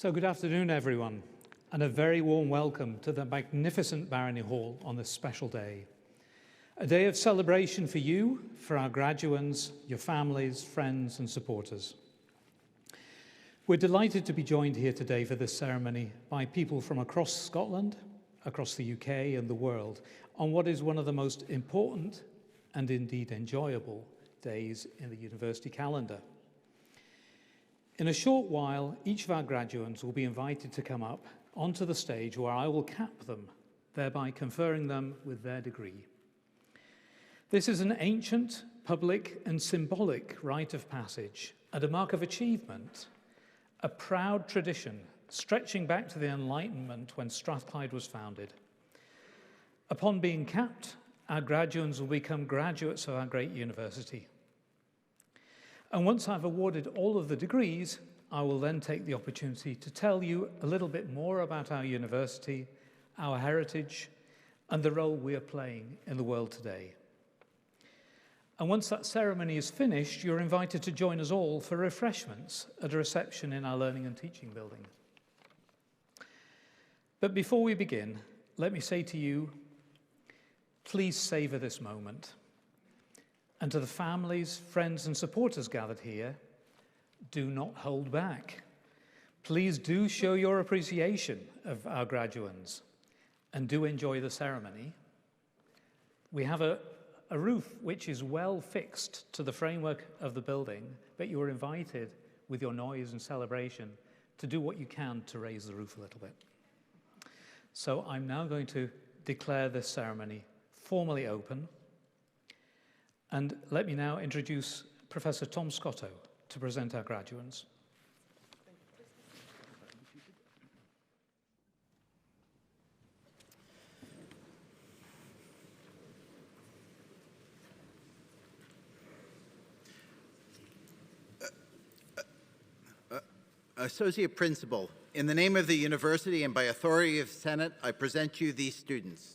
So good afternoon, everyone, and a very warm welcome to the magnificent Barony Hall on this special day. A day of celebration for you, for our graduates, your families, friends, and supporters. We're delighted to be joined here today for this ceremony by people from across Scotland, across the UK, and the world on what is one of the most important and indeed enjoyable days in the university calendar. In a short while, each of our graduates will be invited to come up onto the stage where I will cap them, thereby conferring them with their degree. This is an ancient, public, and symbolic rite of passage and a mark of achievement, a proud tradition stretching back to the Enlightenment when Strathclyde was founded. Upon being capped, our graduates will become graduates of our great university. And once I've awarded all of the degrees, I will then take the opportunity to tell you a little bit more about our university, our heritage, and the role we are playing in the world today. And once that ceremony is finished, you're invited to join us all for refreshments at a reception in our Learning and Teaching building. But before we begin, let me say to you, please savor this moment. And to the families, friends, and supporters gathered here, do not hold back. Please do show your appreciation of our graduates and do enjoy the ceremony. We have a roof which is well fixed to the framework of the building, but you are invited with your noise and celebration to do what you can to raise the roof a little bit. So I'm now going to declare this ceremony formally open. And let me now introduce Professor Tom Scotto to present our graduates. Associate Principal, in the name of the university and by authority of the Senate, I present you these students.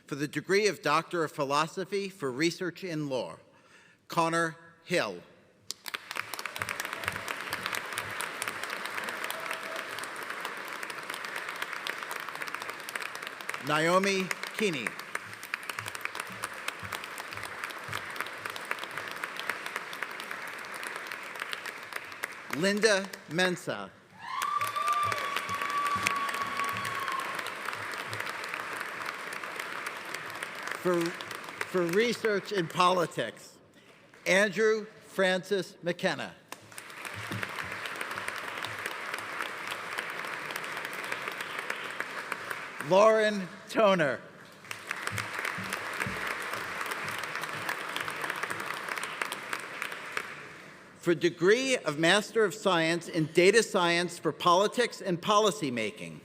For the degree of Doctor of Philosophy for Research in Law, Connor Hill. Naomi Keeney. Linda Mensah. For research in politics, Andrew Francis McKenna. Lauren Toner. For degree of Master of Science in Data Science for Politics and Policy Making,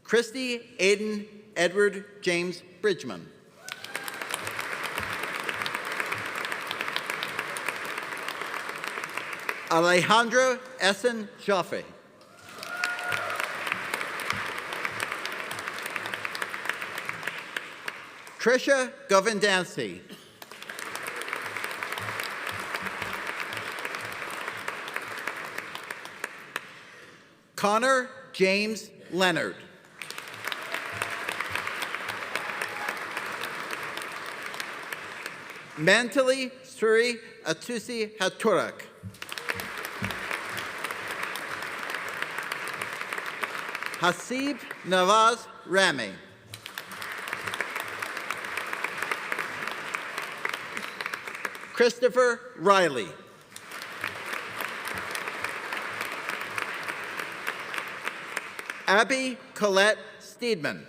Christy Aiden Edward James Bridgman. Alejandro Essen Jaffe. Trisha Govindancy. Connor James Leonard. Mantali Suri Atusi Haturak. Hasib Nawaz Rami. Christopher Riley. Abby Colette Steedman.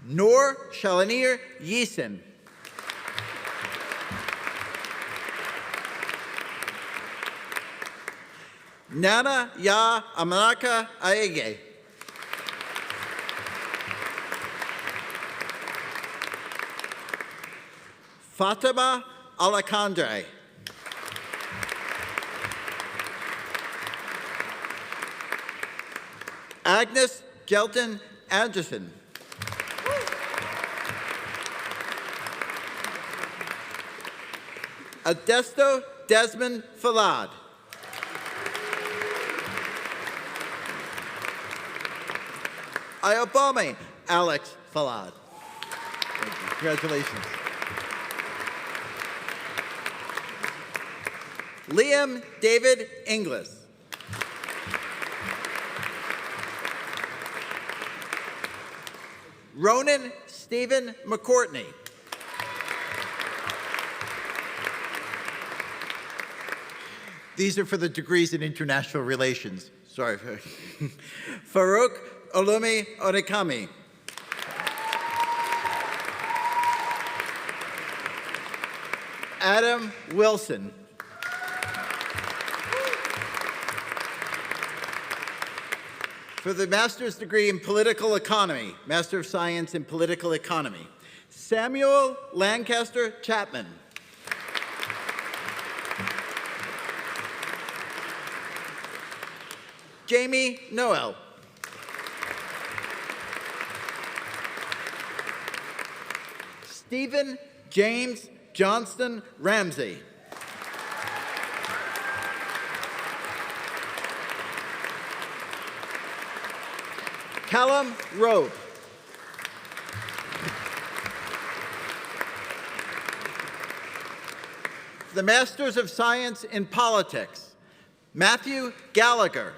Noor Shalanir Yeeson. Nana Ya Amanaka Aege. Fatima Alakandre. Agnes Gelton Anderson. Adesto Desmond Falad. Ayobami Alex Falad. Thank you. Congratulations. Liam David Inglis. Ronan Stephen McCourtney. These are for the degrees in international relations. Sorry. Farouk Olumi Onikami. Adam Wilson. For the master's degree in political economy, Master of Science in Political Economy, Samuel Lancaster Chapman. Jamie Noel. Stephen James Johnston Ramsey. Callum Robe. The Masters of Science in Politics, Matthew Gallagher.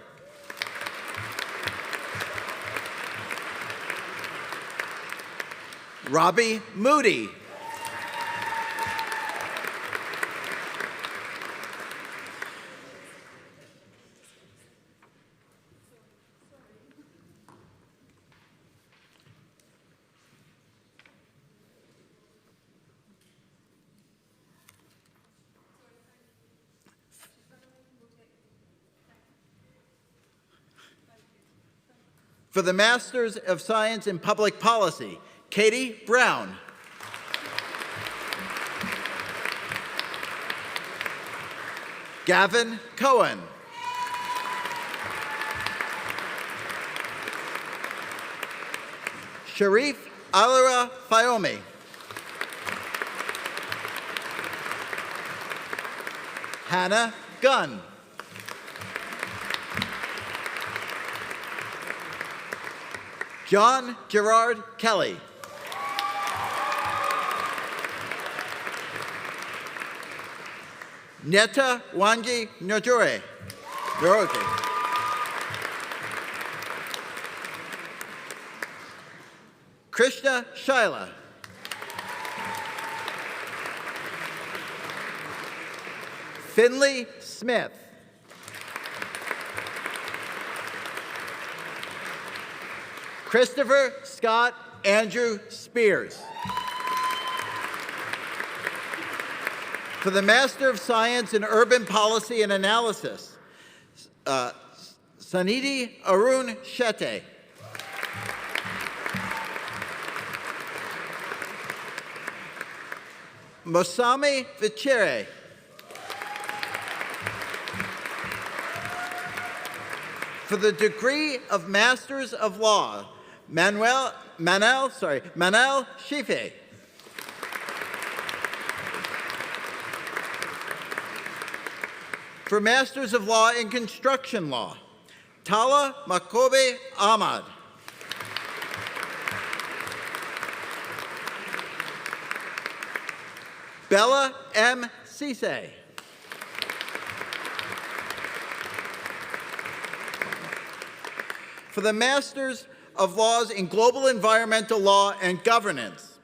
Robbie Moody. For the Masters of Science in Public Policy, Katie Brown. Gavin Cohen. Sharif Alira Fayomi. Hannah Gunn. John Gerard Kelly. Neta Wanji Njoroge. Krishna Shaila. Finley Smith. Christopher Scott Andrew Spears. For the Master of Science in Urban Policy and Analysis, Sanidhi Arun Shetty. Mosami Vichere. For the degree of Masters of Law, Manel Shife. For Masters of Law in Construction Law, Tala Makobe Ahmad. Bella M. Cisse. For the Masters of Laws in Global Environmental Law and Governance,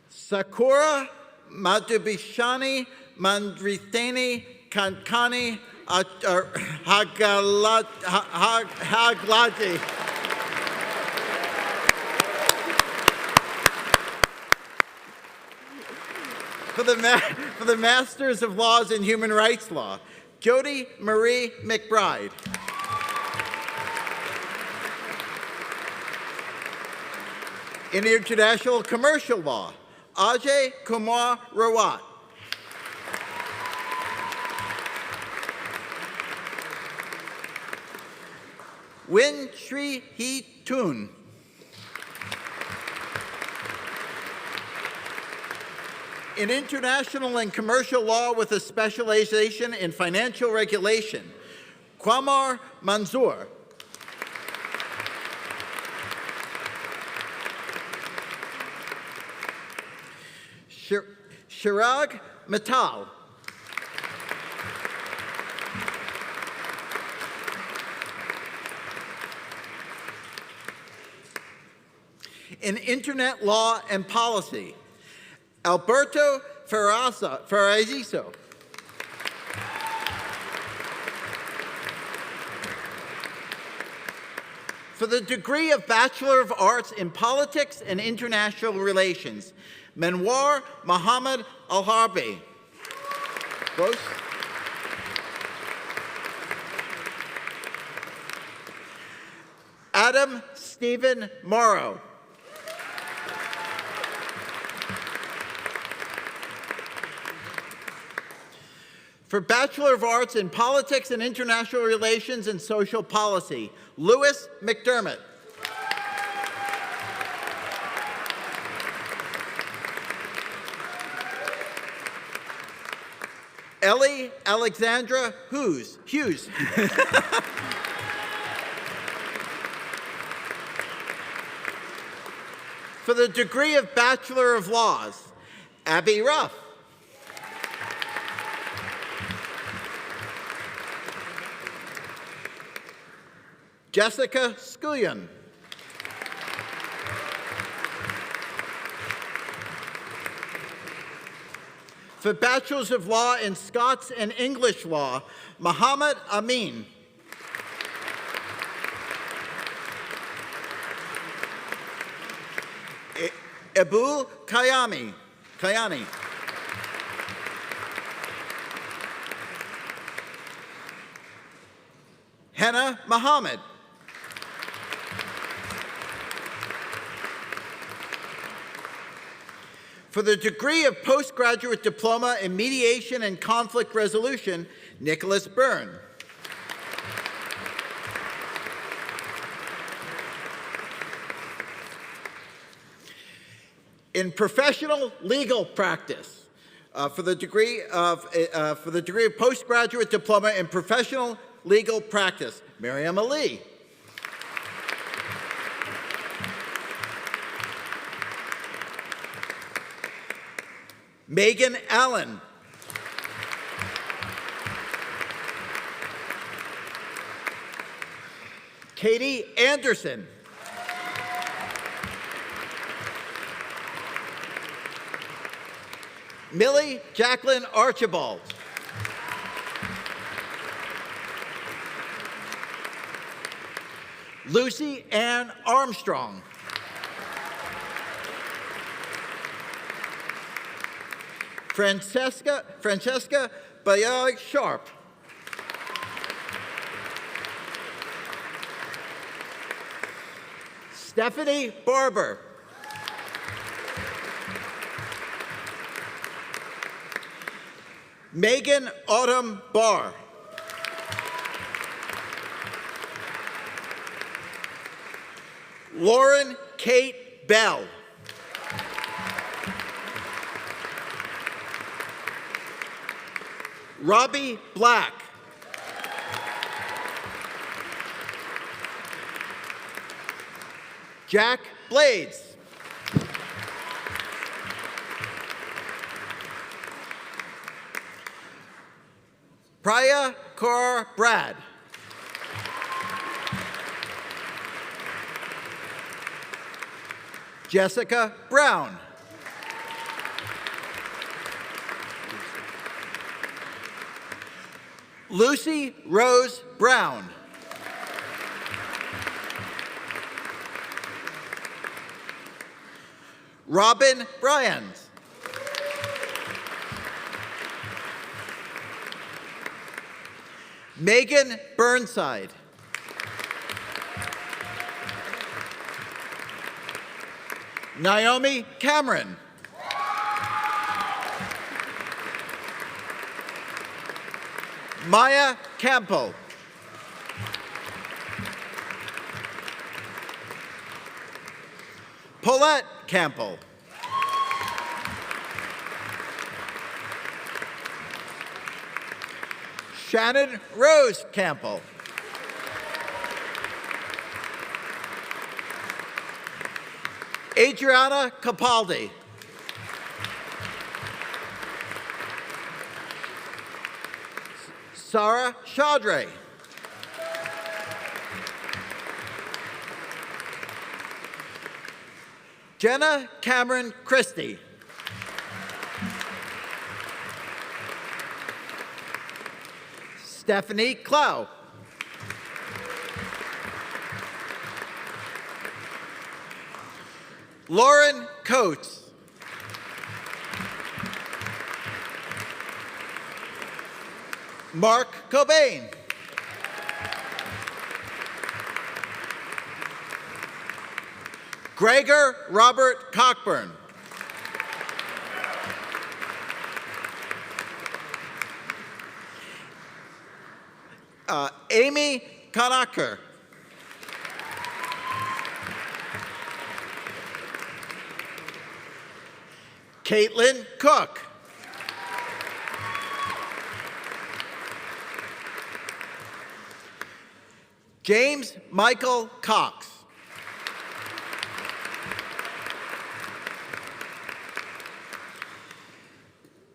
Sakura Madhubishani Mandritheni Kankani Haglaji. For the Masters of Laws in Human Rights Law, Jody Marie McBride. In International Commercial Law, Ajay Kumar Rawat. Win Shri Hee Toon. In international and commercial law with a specialization in financial regulation, Qamar Manzoor. Chirag Mittal. In internet law and policy, Alberto Ferraziso. For the degree of Bachelor of Arts in Politics and International Relations, Menwar Mohammed Al-Harbi. Close. Adam Stephen Morrow. For Bachelor of Arts in Politics and International Relations and Social Policy, Lewis McDermott. Ellie Alexandra Hughes. For the degree of Bachelor of Laws, Abby Ruff. Jessica Scullion. For Bachelors of Law in Scots and English Law, Muhammad Amin. Abu Kayani. Henna Muhammad. For the degree of postgraduate diploma in mediation and conflict resolution, Nicholas Byrne. In professional legal practice, for the degree of postgraduate diploma in professional legal practice, Miriam Ali. Megan Allen. Katie Anderson. Millie Jacqueline Archibald. Lucy Ann Armstrong. Francesca Bayag Sharp. Stephanie Barber. Megan Autumn Barr. Lauren Kate Bell. Robbie Black. Jack Blades. Priya Kaur Brad. Jessica Brown. Lucy Rose Brown. Robin Bryans. Megan Burnside. Naomi Cameron. Maya Campbell. Paulette Campbell. Shannon Rose Campbell. Adriana Capaldi. Sarah Chaudray. Jenna Cameron Christie. Stephanie Clow. Lauren Coates. Mark Cobain. Gregor Robert Cockburn. Amy Conacher. Caitlin Cook. James Michael Cox.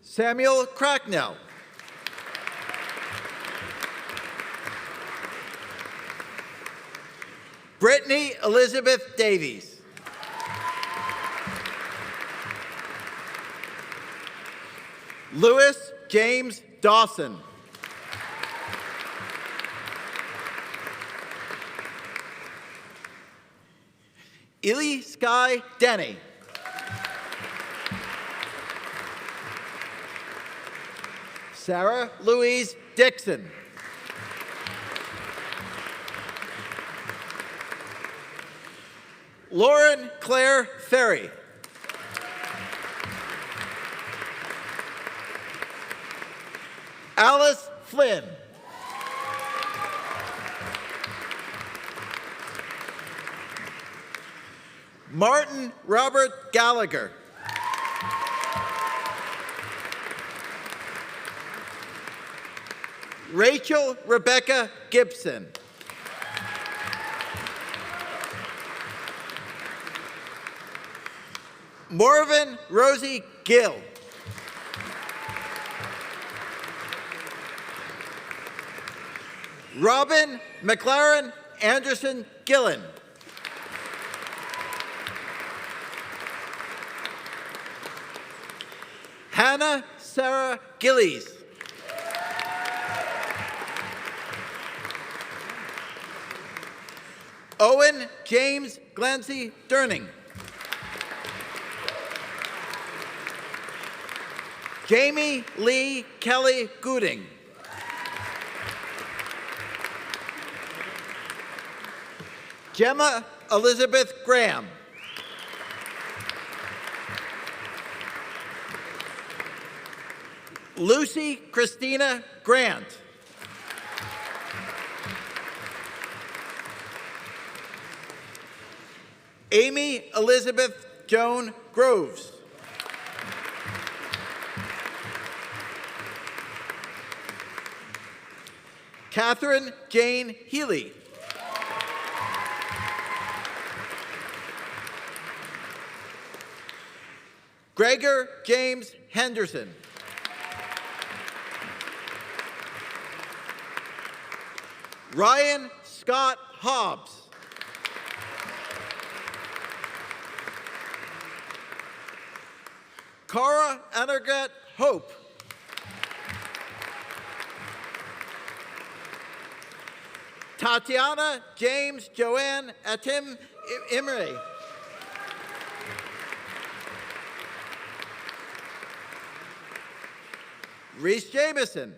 Samuel Cracknell. Brittany Elizabeth Davies. Louis James Dawson. Illy Sky Denny. Sarah Louise Dixon. Lauren Claire Ferry. Alice Flynn. Martin Robert Gallagher. Rachel Rebecca Gibson. Morven Rosie Gill. Robin McLaren Anderson Gillen. Hannah Sarah Gillies. Owen James Glancy Durning. Jamie Lee Kelly Gooding. Gemma Elizabeth Graham. Lucy Christina Grant. Amy Elizabeth Joan Groves. Catherine Jane Healy. Gregor James Henderson. Ryan Scott Hobbs. Cara Anergat Hope. Tatiana James Joanne Atim Imre. Reese Jameson.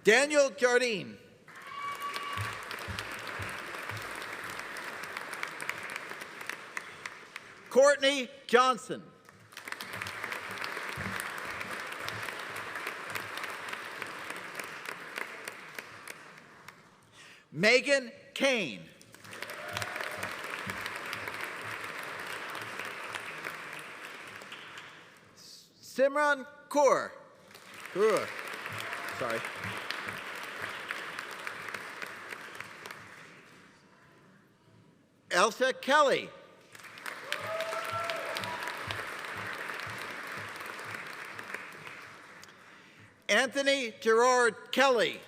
Daniel Jardine. Courtney Johnson. Megan Kane. Simran Kaur. Sorry. Elsa Kelly. Anthony Gerard Kelly.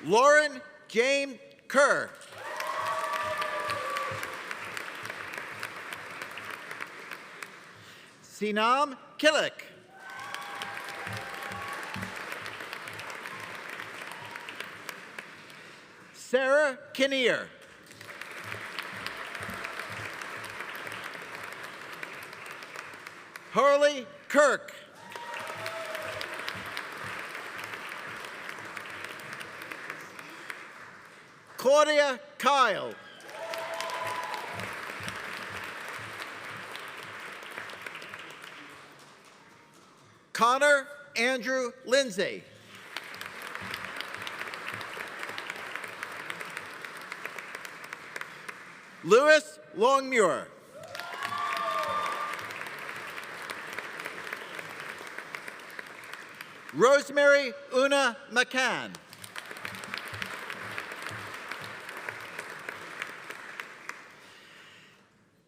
Lauren Jane Kerr. Sinam Killick. Sarah Kinnear. Harley Kirk. Claudia Kyle. Connor Andrew Lindsay. Louis Longmuir. Rosemary Una McCann.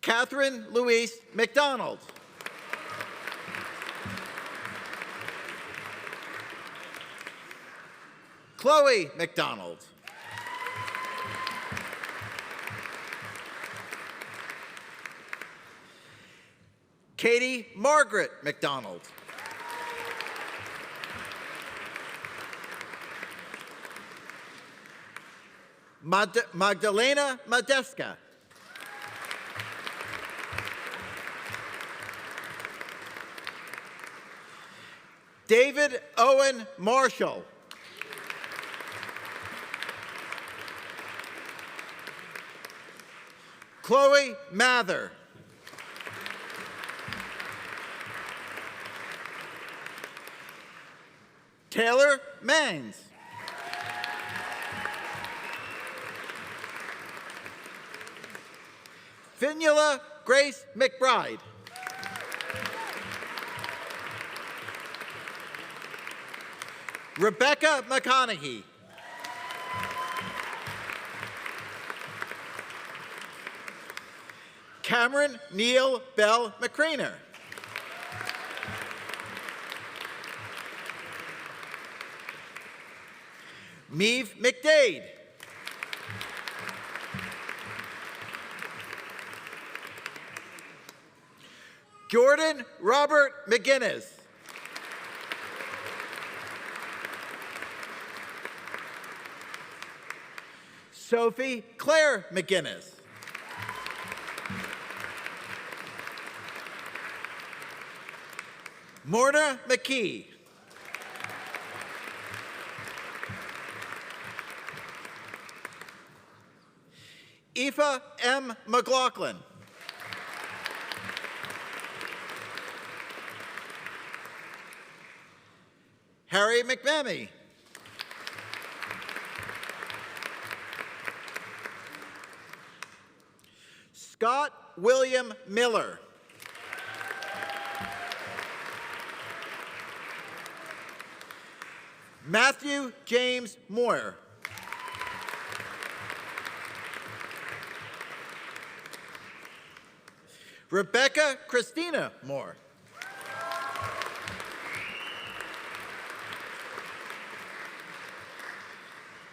Catherine Louise McDonald. Chloe McDonald. Katie Margaret McDonald. Magdalena Modeska. David Owen Marshall. Chloe Mather. Taylor Mangs. Finula Grace McBride. Rebecca McConaughey. Cameron Neil Bell McCraner. Meave McDade. Jordan Robert McGinnis. Sophie Claire McGinnis. Morna McKee. Aoife M. McLaughlin. Harry McMamey. Scott William Miller. Matthew James Moore. Rebecca Christina Moore.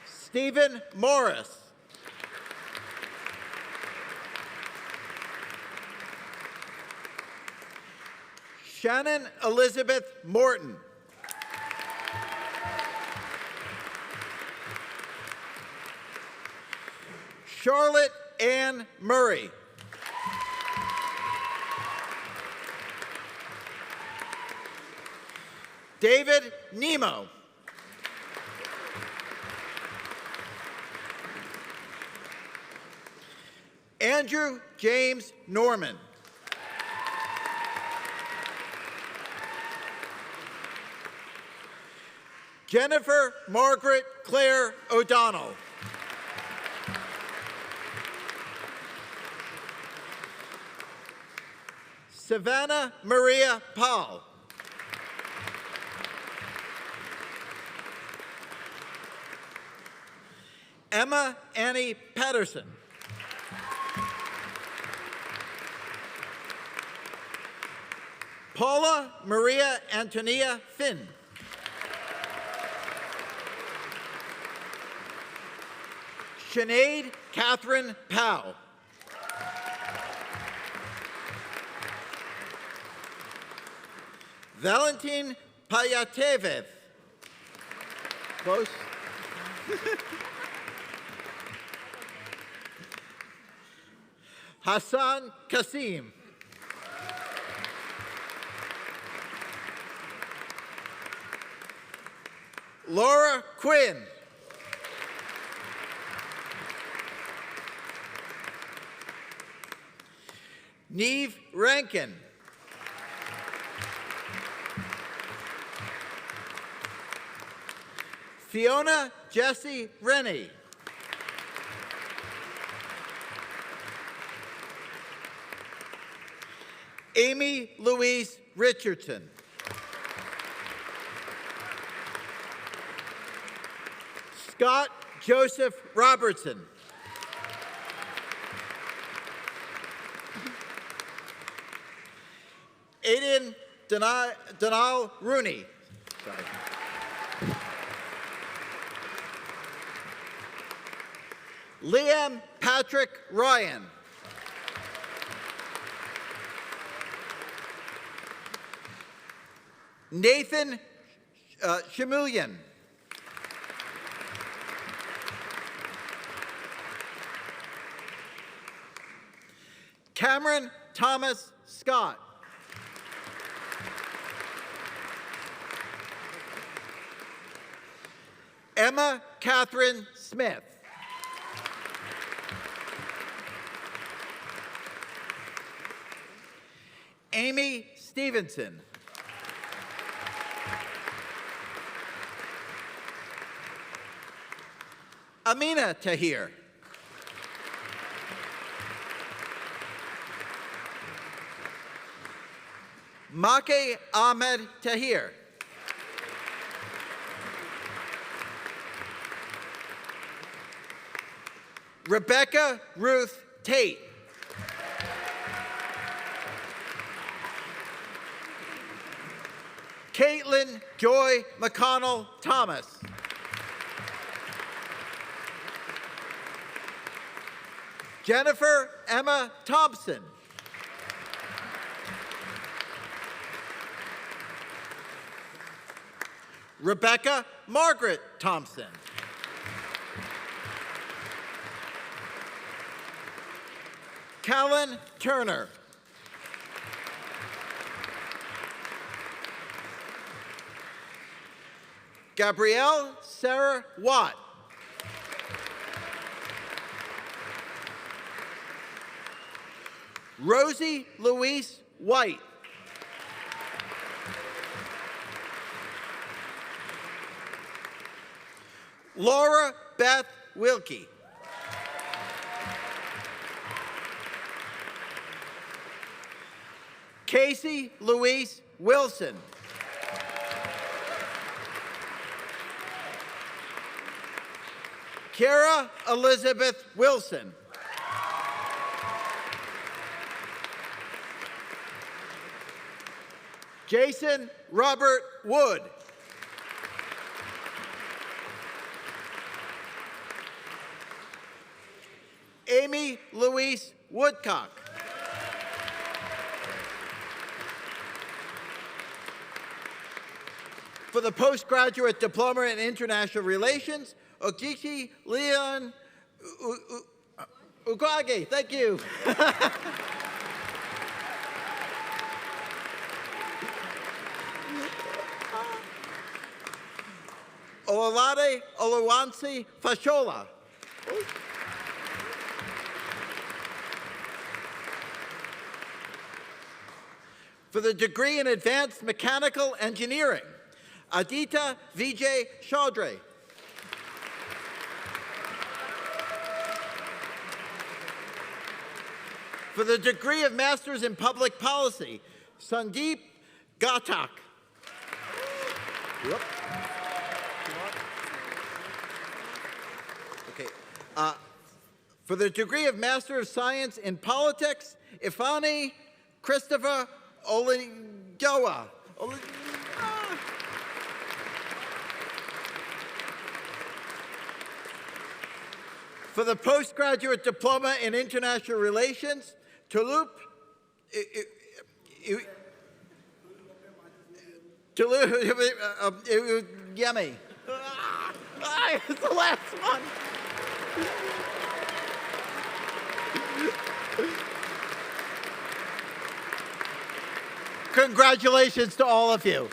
Stephen Morris. Shannon Elizabeth Morton. Charlotte Ann Murray. David Nemo. Andrew James Norman. Jennifer Margaret Claire O'Donnell. Savannah Maria Paul. Emma Annie Patterson. Paula Maria Antonia Finn. Sinead Catherine Powell. Valentin Payatevev. Close. Hassan Kasim. Laura Quinn. Neve Rankin. Fiona Jessie Rennie. Amy Louise Richardson. Scott Joseph Robertson. Aiden Donal Rooney. Sorry. Liam Patrick Ryan. Nathan Shamulian. Cameron Thomas Scott. Emma Catherine Smith. Amy Stevenson. Amina Tahir. Make Ahmed Tahir. Rebecca Ruth Tate. Caitlin Joy McConnell Thomas. Jennifer Emma Thompson. Rebecca Margaret Thompson. Callan Turner. Gabrielle Sarah Watt. Rosie Louise White. Laura Beth Wilkie. Casey Louise Wilson. Kara Elizabeth Wilson. Jason Robert Wood. Amy Louise Woodcock. For the postgraduate diploma in international relations, Okichi Leon Ugage. Thank you. Ololade Oluwansi Fashola. For the degree in advanced mechanical engineering, Adita Vijay Chaudhry. For the degree of Masters in Public Policy, Sandeep Ghatak. Yep. Okay. For the degree of Master of Science in Politics, Ifani Christopher Olingoa. For the postgraduate diploma in international relations, Tulip Yemi. It's the last one. Congratulations to all of you.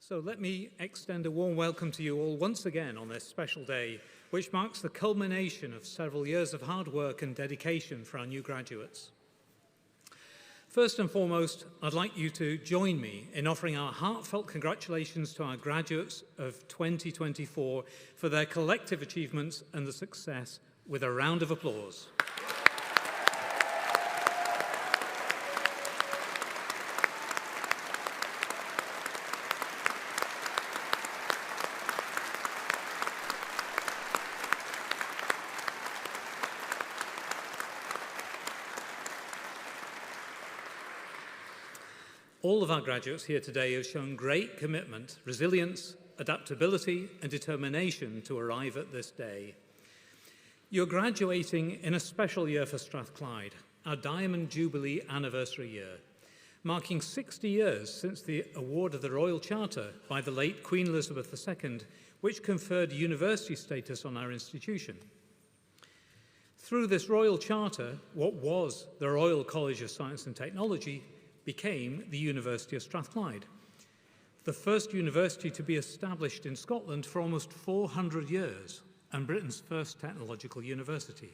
So let me extend a warm welcome to you all once again on this special day, which marks the culmination of several years of hard work and dedication for our new graduates. First and foremost, I'd like you to join me in offering our heartfelt congratulations to our graduates of 2024 for their collective achievements and the success with a round of applause. All of our graduates here today have shown great commitment, resilience, adaptability, and determination to arrive at this day. You're graduating in a special year for Strathclyde, our Diamond Jubilee anniversary year, marking 60 years since the award of the Royal Charter by the late Queen Elizabeth II, which conferred university status on our institution. Through this Royal Charter, what was the Royal College of Science and Technology became the University of Strathclyde, the first university to be established in Scotland for almost 400 years, and Britain's first technological university.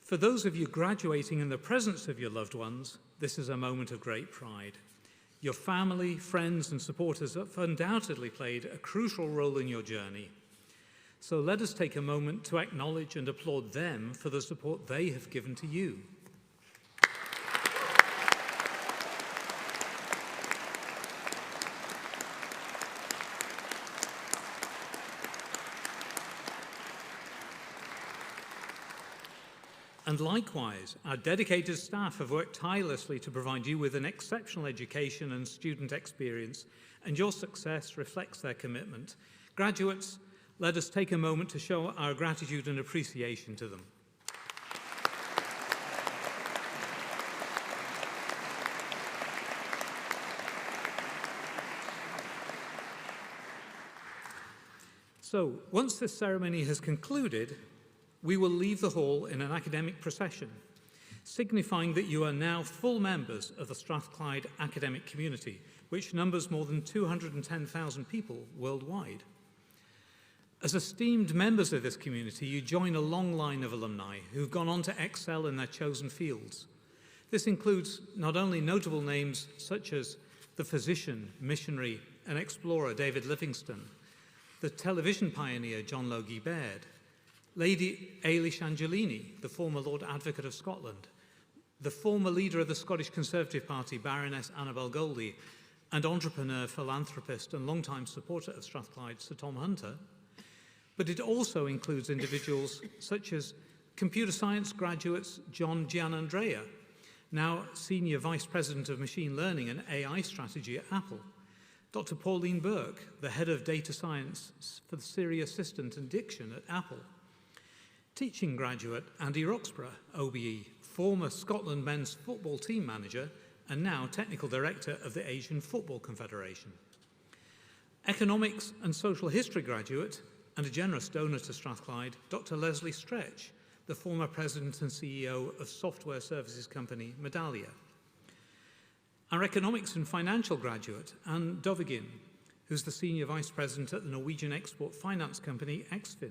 For those of you graduating in the presence of your loved ones, this is a moment of great pride. Your family, friends, and supporters have undoubtedly played a crucial role in your journey. So let us take a moment to acknowledge and applaud them for the support they have given to you. And likewise, our dedicated staff have worked tirelessly to provide you with an exceptional education and student experience, and your success reflects their commitment. Graduates, let us take a moment to show our gratitude and appreciation to them. So, once this ceremony has concluded, we will leave the hall in an academic procession, signifying that you are now full members of the Strathclyde academic community, which numbers more than 210,000 people worldwide. As esteemed members of this community, you join a long line of alumni who've gone on to excel in their chosen fields. This includes not only notable names such as the physician, missionary, and explorer David Livingstone, the television pioneer John Logie Baird, Lady Eilish Angelini, the former Lord Advocate of Scotland, the former leader of the Scottish Conservative Party, Baroness Annabel Goldie, and entrepreneur, philanthropist, and longtime supporter of Strathclyde, Sir Tom Hunter. But it also includes individuals such as computer science graduates John Gianandrea, now Senior Vice President of Machine Learning and AI Strategy at Apple, Dr. Pauline Burke, the head of data science for the Siri Assistant and Diction at Apple. Teaching graduate Andy Roxburgh, OBE, former Scotland men's football team manager and now technical director of the Asian Football Confederation. Economics and social history graduate and a generous donor to Strathclyde, Dr. Leslie Stretch, the former president and CEO of software services company Medallia. Our economics and financial graduate, Anne Dovigin, who's the senior vice president at the Norwegian export finance company Exfin.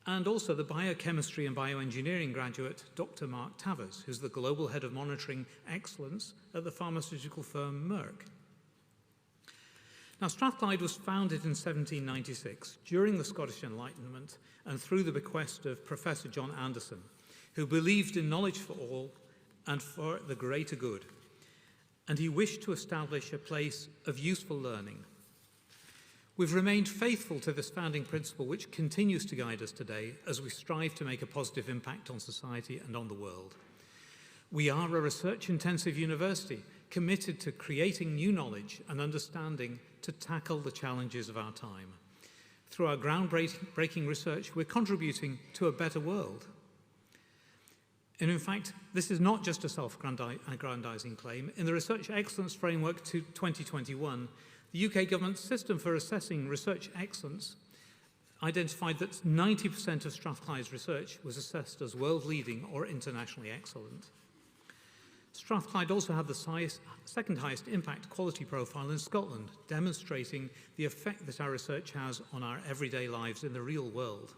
And also the biochemistry and bioengineering graduate, Dr. Mark Tavers, who's the global head of monitoring excellence at the pharmaceutical firm Merck. Now, Strathclyde was founded in 1796 during the Scottish Enlightenment and through the bequest of Professor John Anderson, who believed in knowledge for all and for the greater good. And he wished to establish a place of useful learning. We've remained faithful to this founding principle, which continues to guide us today as we strive to make a positive impact on society and on the world. We are a research-intensive university committed to creating new knowledge and understanding to tackle the challenges of our time. Through our groundbreaking research, we're contributing to a better world. And in fact, this is not just a self-aggrandizing claim. In the Research Excellence Framework to 2021, the UK government's system for assessing research excellence identified that 90% of Strathclyde's research was assessed as world-leading or internationally excellent. Strathclyde also had the second highest impact quality profile in Scotland, demonstrating the effect that our research has on our everyday lives in the real world.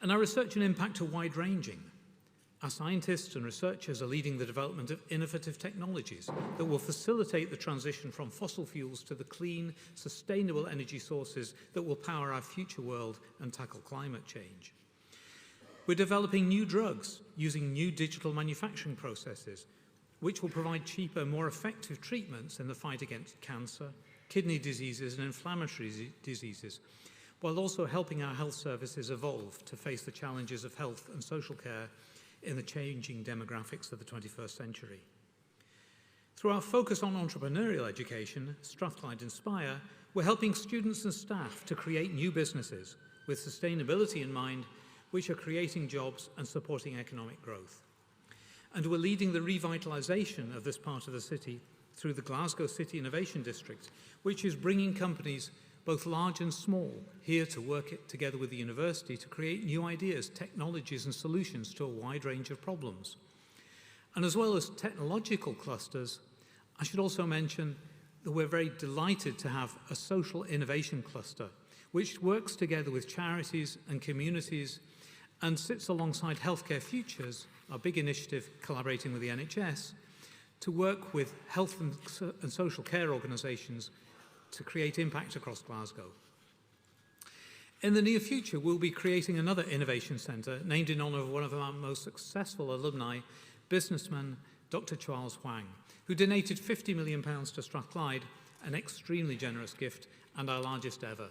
And our research and impact are wide-ranging. Our scientists and researchers are leading the development of innovative technologies that will facilitate the transition from fossil fuels to the clean, sustainable energy sources that will power our future world and tackle climate change. We're developing new drugs using new digital manufacturing processes, which will provide cheaper, more effective treatments in the fight against cancer, kidney diseases, and inflammatory diseases, while also helping our health services evolve to face the challenges of health and social care in the changing demographics of the 21st century. Through our focus on entrepreneurial education, Strathclyde Inspire, we're helping students and staff to create new businesses with sustainability in mind, which are creating jobs and supporting economic growth. And we're leading the revitalisation of this part of the city through the Glasgow City Innovation District, which is bringing companies both large and small, here to work together with the university to create new ideas, technologies and solutions to a wide range of problems. And as well as technological clusters, I should also mention that we're very delighted to have a social innovation cluster, which works together with charities and communities and sits alongside Healthcare Futures, our big initiative collaborating with the NHS, to work with health and social care organisations to create impact across Glasgow. In the near future, we'll be creating another innovation centre named in honour of one of our most successful alumni, businessman Dr. Charles Huang, who donated £50 million to Strathclyde, an extremely generous gift and our largest ever.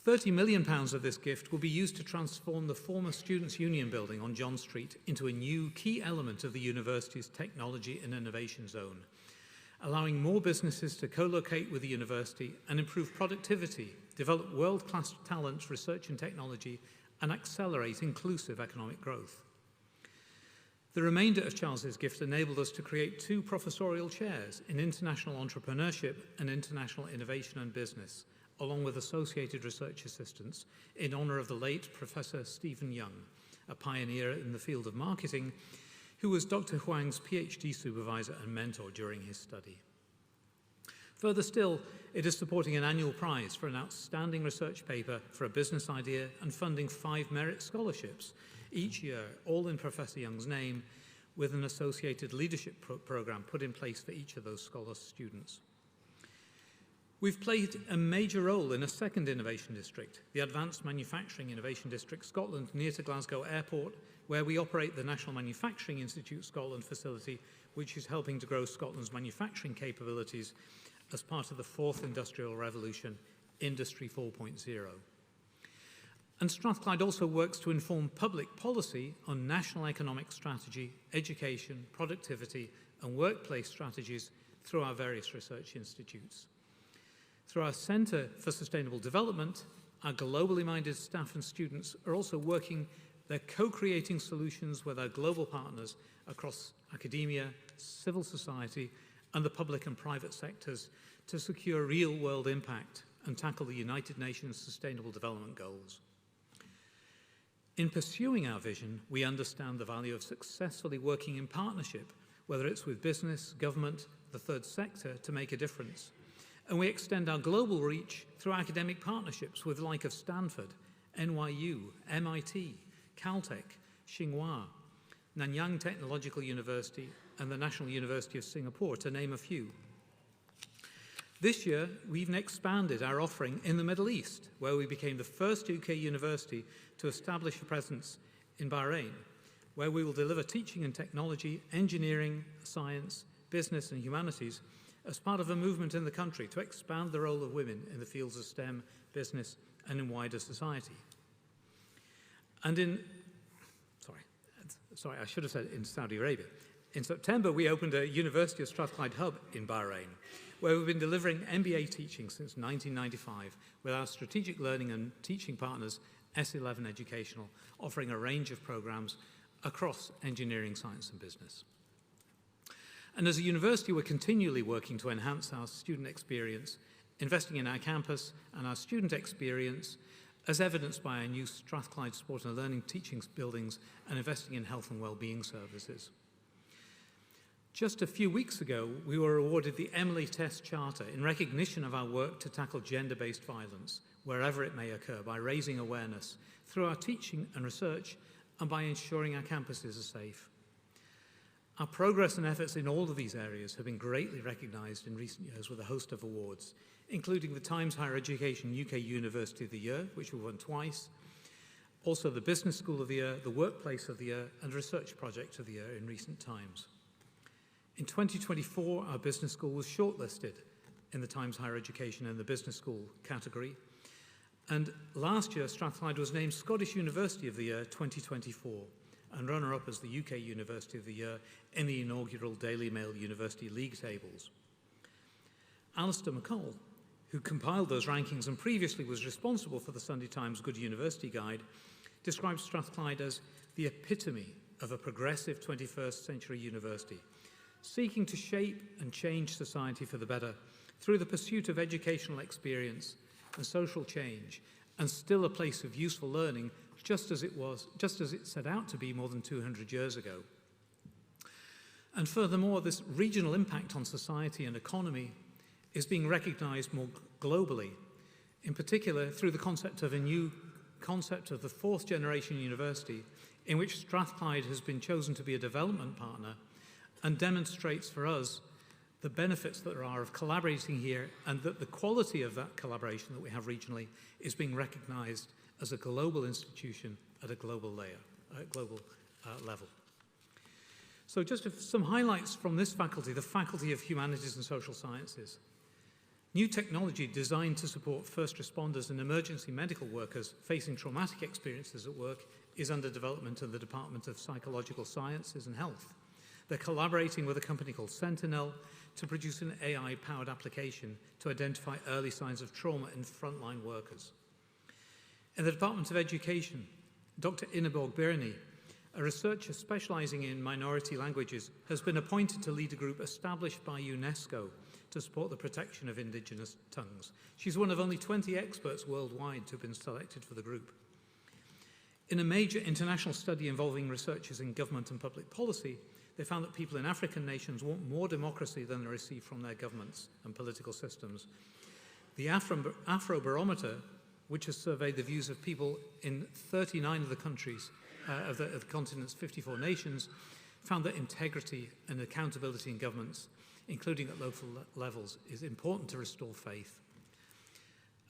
£30 million of this gift will be used to transform the former Students' Union building on John Street into a new key element of the university's technology and innovation zone, allowing more businesses to co-locate with the university and improve productivity, develop world-class talent, research and technology, and accelerate inclusive economic growth. The remainder of Charles's gift enabled us to create 2 professorial chairs in international entrepreneurship and international innovation and business, along with associated research assistants, in honour of the late Professor Stephen Young, a pioneer in the field of marketing, who was Dr. Huang's PhD supervisor and mentor during his study. Further still, it is supporting an annual prize for an outstanding research paper for a business idea and funding 5 merit scholarships each year, all in Professor Young's name, with an associated leadership program put in place for each of those scholar students. We've played a major role in a second innovation district, the Advanced Manufacturing Innovation District Scotland, near to Glasgow Airport, where we operate the National Manufacturing Institute Scotland facility, which is helping to grow Scotland's manufacturing capabilities as part of the 4th Industrial Revolution, Industry 4.0. And Strathclyde also works to inform public policy on national economic strategy, education, productivity and workplace strategies through our various research institutes. Through our Centre for Sustainable Development, our globally minded staff and students are also working, they're co-creating solutions with our global partners across academia, civil society, and the public and private sectors to secure real-world impact and tackle the United Nations Sustainable Development Goals. In pursuing our vision, we understand the value of successfully working in partnership, whether it's with business, government, the third sector, to make a difference. And we extend our global reach through academic partnerships with the like of Stanford, NYU, MIT, Caltech, Tsinghua, Nanyang Technological University, and the National University of Singapore, to name a few. This year, we even expanded our offering in the Middle East, where we became the first UK university to establish a presence in Bahrain, where we will deliver teaching in technology, engineering, science, business, and humanities as part of a movement in the country to expand the role of women in the fields of STEM, business, and in wider society. And I should have said in Saudi Arabia. In September, we opened a University of Strathclyde hub in Bahrain, where we've been delivering MBA teaching since 1995 with our strategic learning and teaching partners, S11 Educational, offering a range of programs across engineering, science, and business. And as a university, we're continually working to enhance our student experience, investing in our campus and our student experience, as evidenced by our new Strathclyde Sport and Learning teaching buildings and investing in health and well-being services. Just a few weeks ago, we were awarded the Emily Test Charter in recognition of our work to tackle gender-based violence, wherever it may occur, by raising awareness through our teaching and research and by ensuring our campuses are safe. Our progress and efforts in all of these areas have been greatly recognised in recent years with a host of awards, including the Times Higher Education UK University of the Year, which we won twice, also the Business School of the Year, the Workplace of the Year, and Research Project of the Year in recent times. In 2024, our business school was shortlisted in the Times Higher Education and the Business School category. And last year, Strathclyde was named Scottish University of the Year 2024 and runner-up as the UK University of the Year in the inaugural Daily Mail University League tables. Alistair McCall, who compiled those rankings and previously was responsible for the Sunday Times Good University Guide, describes Strathclyde as the epitome of a progressive 21st century university, seeking to shape and change society for the better through the pursuit of educational experience and social change, and still a place of useful learning, just as it set out to be more than 200 years ago. And furthermore, this regional impact on society and economy is being recognized more globally, in particular through the concept of a new concept of the fourth generation university, in which Strathclyde has been chosen to be a development partner and demonstrates for us the benefits that there are of collaborating here, and that the quality of that collaboration that we have regionally is being recognized as a global institution at a global level. So just some highlights from this faculty, the Faculty of Humanities and Social Sciences. New technology designed to support first responders and emergency medical workers facing traumatic experiences at work is under development in the Department of Psychological Sciences and Health. They're collaborating with a company called Sentinel to produce an AI-powered application to identify early signs of trauma in frontline workers. In the Department of Education, Dr. Ingeborg Birny, a researcher specializing in minority languages, has been appointed to lead a group established by UNESCO to support the protection of indigenous tongues. She's one of only 20 experts worldwide to have been selected for the group. In a major international study involving researchers in government and public policy, they found that people in African nations want more democracy than they receive from their governments and political systems. The Afrobarometer, which has surveyed the views of people in 39 of the countries of the continent's 54 nations, found that integrity and accountability in governments, including at local levels, is important to restore faith.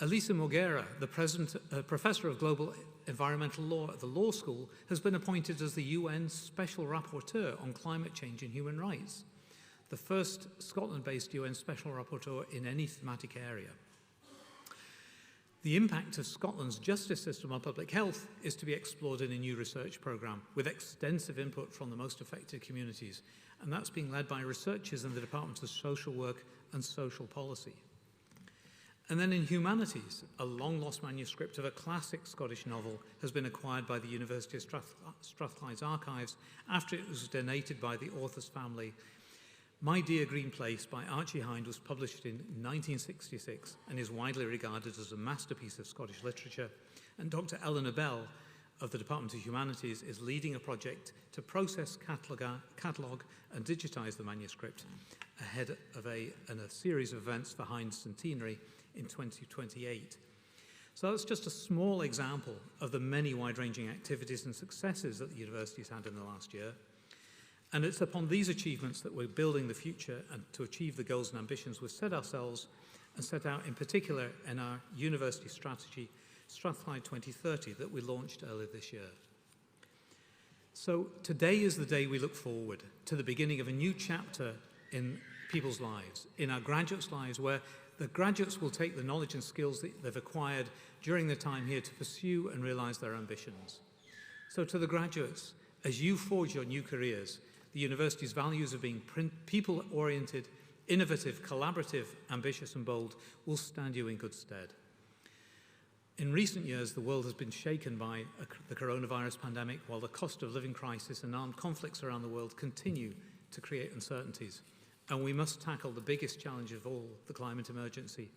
Elisa Morguera, the professor of global environmental law at the Law School, has been appointed as the UN Special Rapporteur on Climate Change and Human Rights, the first Scotland-based UN Special Rapporteur in any thematic area. The impact of Scotland's justice system on public health is to be explored in a new research programme with extensive input from the most affected communities, and that's being led by researchers in the Department of Social Work and Social Policy. And then in humanities, a long-lost manuscript of a classic Scottish novel has been acquired by the University of Strathclyde's archives after it was donated by the author's family. My Dear Green Place by Archie Hind was published in 1966 and is widely regarded as a masterpiece of Scottish literature. And Dr. Eleanor Bell of the Department of Humanities is leading a project to process, catalogue and digitise the manuscript ahead of a series of events for Hind's centenary in 2028. So that's just a small example of the many wide-ranging activities and successes that the university's had in the last year. And it's upon these achievements that we're building the future and to achieve the goals and ambitions we've set ourselves and set out in particular in our university strategy, Strathclyde 2030, that we launched earlier this year. So today is the day we look forward to the beginning of a new chapter in people's lives, in our graduates' lives, where the graduates will take the knowledge and skills that they've acquired during their time here to pursue and realise their ambitions. So to the graduates, as you forge your new careers, the university's values of being people-oriented, innovative, collaborative, ambitious and bold will stand you in good stead. In recent years, the world has been shaken by the coronavirus pandemic, while the cost of living crisis and armed conflicts around the world continue to create uncertainties. And we must tackle the biggest challenge of all, the climate emergency.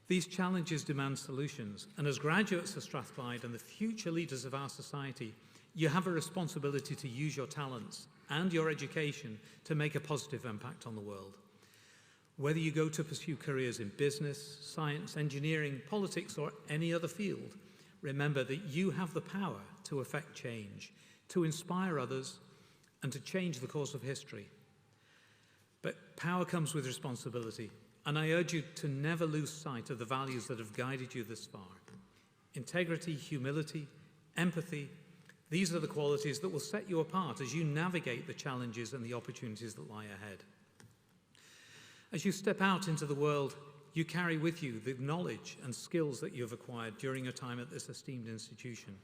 These challenges demand solutions, and as graduates of Strathclyde and the future leaders of our society, you have a responsibility to use your talents and your education to make a positive impact on the world. Whether you go to pursue careers in business, science, engineering, politics, or any other field, remember that you have the power to affect change, to inspire others, and to change the course of history. But power comes with responsibility, and I urge you to never lose sight of the values that have guided you this far. Integrity, humility, empathy, these are the qualities that will set you apart as you navigate the challenges and the opportunities that lie ahead. As you step out into the world, you carry with you the knowledge and skills that you have acquired during your time at this esteemed institution.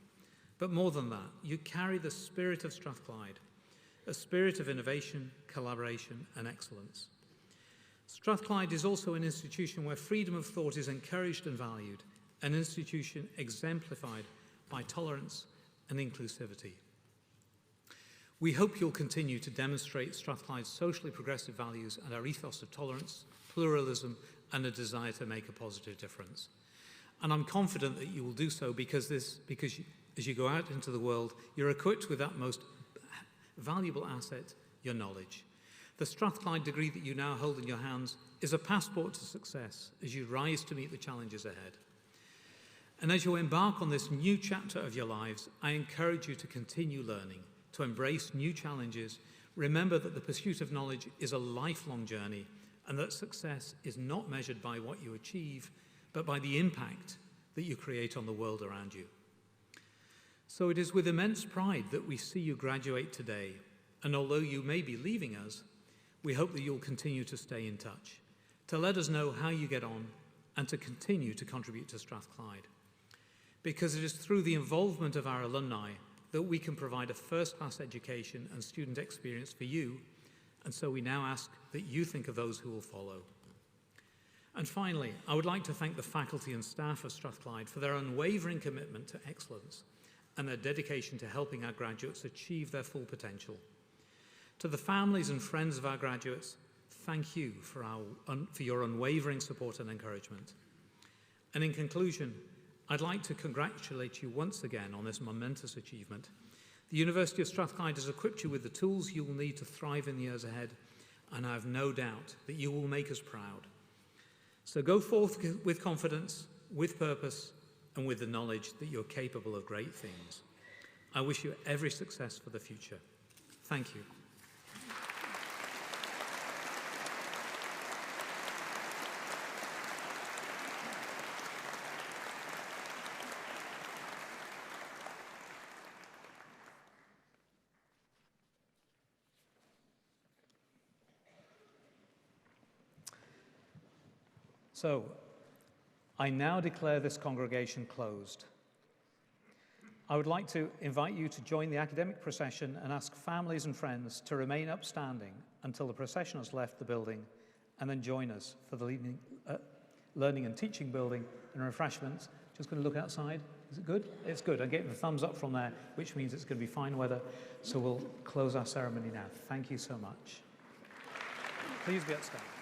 But more than that, you carry the spirit of Strathclyde, a spirit of innovation, collaboration, and excellence. Strathclyde is also an institution where freedom of thought is encouraged and valued, an institution exemplified by tolerance and inclusivity. We hope you'll continue to demonstrate Strathclyde's socially progressive values and our ethos of tolerance, pluralism, and a desire to make a positive difference. And I'm confident that you will do so because as you go out into the world, you're equipped with that most valuable asset, your knowledge. The Strathclyde degree that you now hold in your hands is a passport to success as you rise to meet the challenges ahead. And as you embark on this new chapter of your lives, I encourage you to continue learning, to embrace new challenges. Remember that the pursuit of knowledge is a lifelong journey and that success is not measured by what you achieve, but by the impact that you create on the world around you. So it is with immense pride that we see you graduate today. And although you may be leaving us, we hope that you'll continue to stay in touch, to let us know how you get on and to continue to contribute to Strathclyde. Because it is through the involvement of our alumni that we can provide a first-class education and student experience for you, and so we now ask that you think of those who will follow. And finally, I would like to thank the faculty and staff of Strathclyde for their unwavering commitment to excellence and their dedication to helping our graduates achieve their full potential. To the families and friends of our graduates, thank you for your unwavering support and encouragement. And in conclusion, I'd like to congratulate you once again on this momentous achievement. The University of Strathclyde has equipped you with the tools you will need to thrive in the years ahead, and I have no doubt that you will make us proud. So go forth with confidence, with purpose, and with the knowledge that you're capable of great things. I wish you every success for the future. Thank you. So, I now declare this congregation closed. I would like to invite you to join the academic procession and ask families and friends to remain upstanding until the procession has left the building, and then join us for the Learning and Teaching building and refreshments. Just going to look outside. Is it good? It's good. I'm getting the thumbs up from there, which means it's going to be fine weather. So we'll close our ceremony now. Thank you so much. Please be upstanding.